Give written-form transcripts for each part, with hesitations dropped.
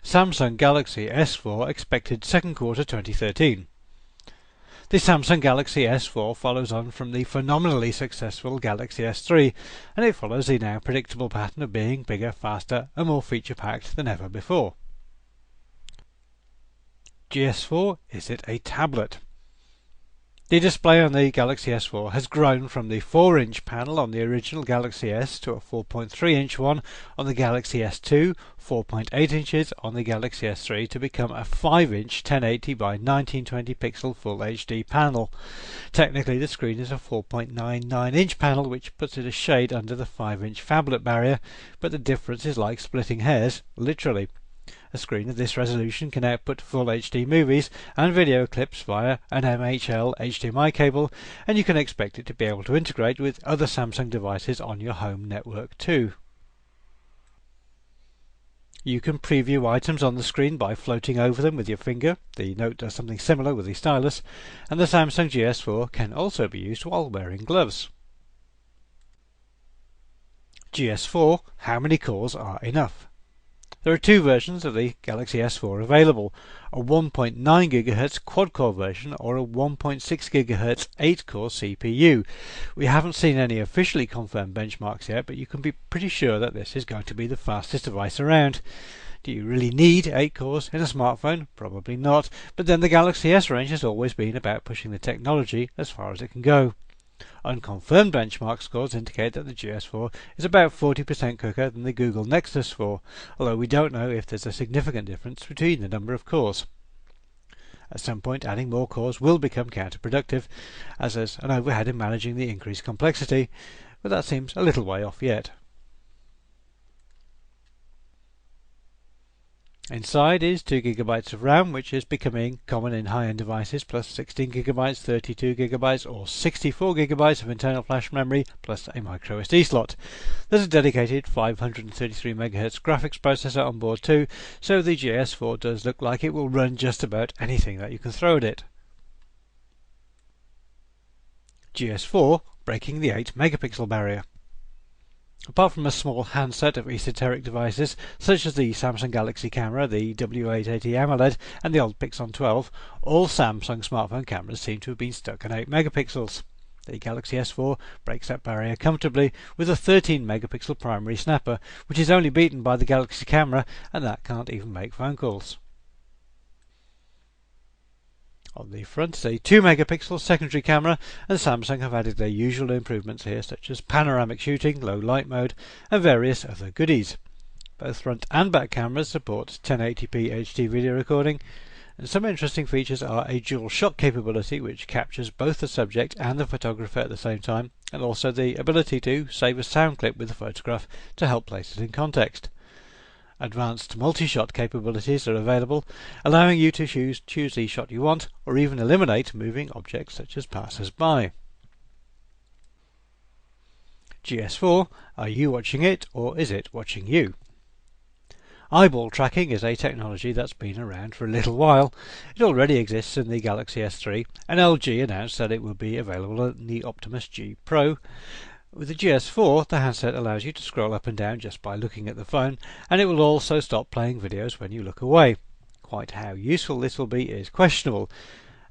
Samsung Galaxy S4 expected second quarter 2013. The Samsung Galaxy S4 follows on from the phenomenally successful Galaxy S3, and it follows the now predictable pattern of being bigger, faster and more feature-packed than ever before. GS4, is it a tablet? The display on the Galaxy S4 has grown from the 4-inch panel on the original Galaxy S to a 4.3-inch one on the Galaxy S2, 4.8 inches on the Galaxy S3 to become a 5-inch 1080 by 1920 pixel Full HD panel. Technically the screen is a 4.99-inch panel, which puts it a shade under the 5-inch phablet barrier, but the difference is like splitting hairs, literally. A screen of this resolution can output Full HD movies and video clips via an MHL HDMI cable, and you can expect it to be able to integrate with other Samsung devices on your home network too. You can preview items on the screen by floating over them with your finger. The Note does something similar with the stylus, and the Samsung GS4 can also be used while wearing gloves. GS4, how many cores are enough? There are two versions of the Galaxy S4 available, a 1.9 GHz quad-core version or a 1.6 GHz 8-core CPU. We haven't seen any officially confirmed benchmarks yet, but you can be pretty sure that this is going to be the fastest device around. Do you really need 8 cores in a smartphone? Probably not, but then the Galaxy S range has always been about pushing the technology as far as it can go. Unconfirmed benchmark scores indicate that the GS4 is about 40% quicker than the Google Nexus 4, although we don't know if there's a significant difference between the number of cores. At some point adding more cores will become counterproductive, as there's an overhead in managing the increased complexity, but that seems a little way off yet. Inside is 2 GB of RAM, which is becoming common in high-end devices, plus 16 GB, 32 GB or 64 GB of internal flash memory, plus a microSD slot. There's a dedicated 533 MHz graphics processor on board too, so the GS4 does look like it will run just about anything that you can throw at it. GS4 breaking the 8 megapixel barrier. Apart from a small handset of esoteric devices such as the Samsung Galaxy camera, the W880 AMOLED and the old Pixon 12, all Samsung smartphone cameras seem to have been stuck at 8 megapixels. The Galaxy S4 breaks that barrier comfortably with a 13 megapixel primary snapper, which is only beaten by the Galaxy camera, and that can't even make phone calls. On the front is a 2 megapixel secondary camera, and Samsung have added their usual improvements here, such as panoramic shooting, low light mode and various other goodies. Both front and back cameras support 1080p HD video recording, and some interesting features are a dual shot capability which captures both the subject and the photographer at the same time, and also the ability to save a sound clip with the photograph to help place it in context. Advanced multi-shot capabilities are available, allowing you to choose the shot you want, or even eliminate moving objects such as passers-by. GS4, are you watching it, or is it watching you? Eyeball tracking is a technology that's been around for a little while. It already exists in the Galaxy S3, and LG announced that it would be available in the Optimus G Pro. With the GS4, the handset allows you to scroll up and down just by looking at the phone, and it will also stop playing videos when you look away. Quite how useful this will be is questionable,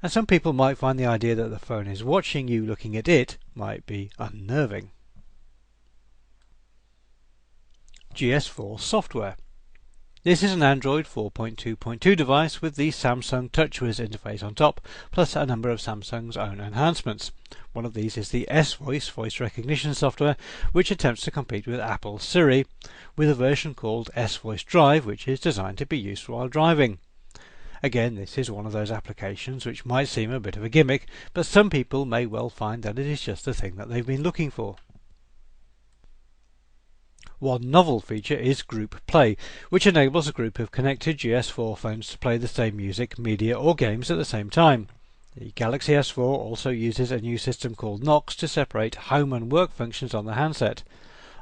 and some people might find the idea that the phone is watching you looking at it might be unnerving. GS4 software. This is an Android 4.2.2 device with the Samsung TouchWiz interface on top, plus a number of Samsung's own enhancements. One of these is the S-Voice voice recognition software, which attempts to compete with Apple's Siri, with a version called S-Voice Drive, which is designed to be used while driving. Again, this is one of those applications which might seem a bit of a gimmick, but some people may well find that it is just the thing that they've been looking for. One novel feature is Group Play, which enables a group of connected GS4 phones to play the same music, media or games at the same time. The Galaxy S4 also uses a new system called Knox to separate home and work functions on the handset.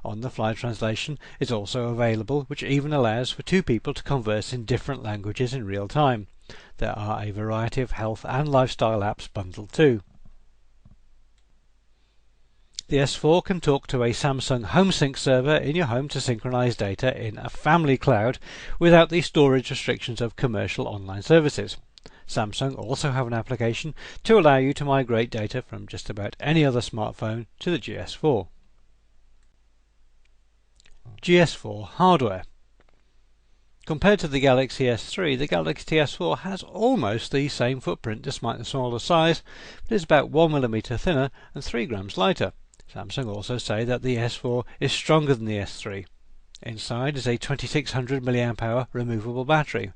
On-the-fly translation is also available, which even allows for two people to converse in different languages in real time. There are a variety of health and lifestyle apps bundled too. The S4 can talk to a Samsung HomeSync server in your home to synchronize data in a family cloud without the storage restrictions of commercial online services. Samsung also have an application to allow you to migrate data from just about any other smartphone to the GS4. GS4 hardware. Compared to the Galaxy S3, the Galaxy S4 has almost the same footprint despite the smaller size, but is about 1mm thinner and 3 grams lighter. Samsung also say that the S4 is stronger than the S3. Inside is a 2600 mAh removable battery.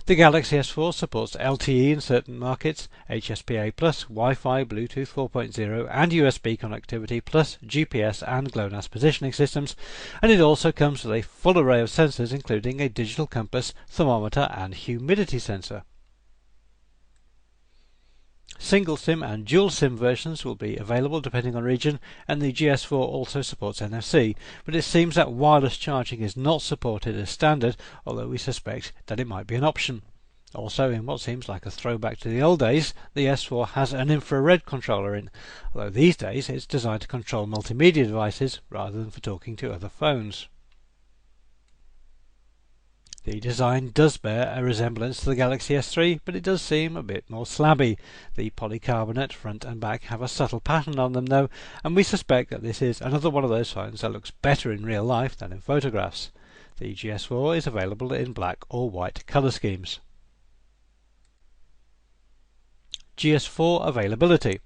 The Galaxy S4 supports LTE in certain markets, HSPA+, Wi-Fi, Bluetooth 4.0 and USB connectivity plus GPS and GLONASS positioning systems, and it also comes with a full array of sensors including a digital compass, thermometer and humidity sensor. Single SIM and dual SIM versions will be available depending on region, and the GS4 also supports NFC, but it seems that wireless charging is not supported as standard, although we suspect that it might be an option. Also, in what seems like a throwback to the old days, the S4 has an infrared controller in, although these days it's designed to control multimedia devices rather than for talking to other phones. The design does bear a resemblance to the Galaxy S3, but it does seem a bit more slabby. The polycarbonate front and back have a subtle pattern on them though, and we suspect that this is another one of those phones that looks better in real life than in photographs. The GS4 is available in black or white colour schemes. GS4 availability.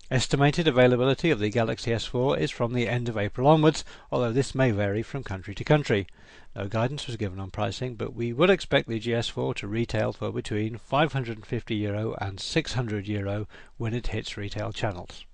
Estimated availability of the Galaxy S4 is from the end of April onwards, although this may vary from country to country. No guidance was given on pricing, but we would expect the GS4 to retail for between €550 and €600 when it hits retail channels.